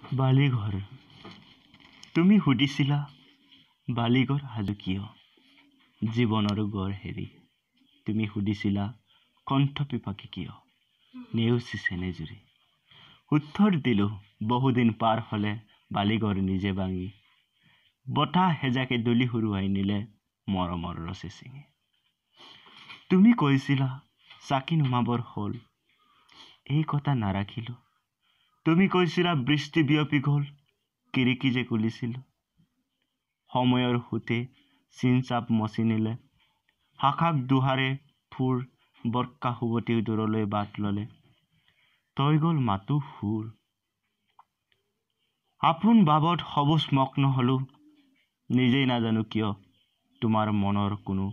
বালিঘৰ তুমি সুধিছিলা বালিঘৰ সাজু কিয় জীৱনৰ গড় হেৰি তুমি সুধিছিলা কণ্ঠ পিপাকে কিয় নেওচিছে নেজুৰি উত্তৰ দিলো বহুদিন পাৰ হলে বালিঘৰ নিজে ভাঙি বতাহ হেজাকে দলি হুৰুৱাই নিলে মৰমৰ ৰচে চিঙি তুমি কৈছিলা চাকি নুমাবৰ হ'ল এই কথা নাৰাখিলো তুমি কৈছিলা বৃষ্টি বিয়পি গ'ল কিৰিকি যে খুলিছিলো সময়ৰ হুতে চিনচাপ মচি নিলে হাকাক দুহাৰে ফুৰ বৰ্কা হুবতি দূৰলৈ বাট ললে তই গ'ল মাতো হুৰ আপোন বাবত সবুজ মগ্ন হলো নিজেই নাজানো কিয় তোমাৰ মনৰ কোনো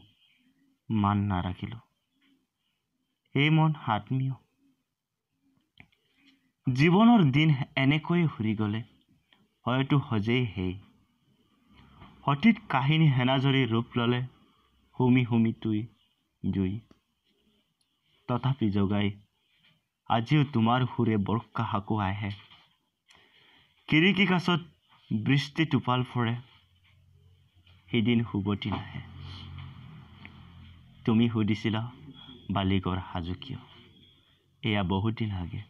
মান নাৰাখিলো এই মন আত্মীয় জীৱনৰ দিন এনেকৈ ঘূৰি গলে হয়তো হজেই হেই অতীত কাহিনী হেনাজৰি ৰূপ ললে হুমি হুমি তুই জুই তথাপি জগাই আজিও তোমাৰ সুৰে বৰ্ষা হাকু আহে কিৰিকি কাছত বৃষ্টি টোপাল ফৰে সিদিন হুবতি নাহে তুমি সুধিছিলা বালিঘৰ সাজু কিয় এয়া বহুদিন আগে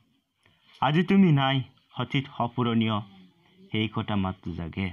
আজি তুমি নাই সতীত সপুৰণীয় সেই কথা মাত্ৰ জাগে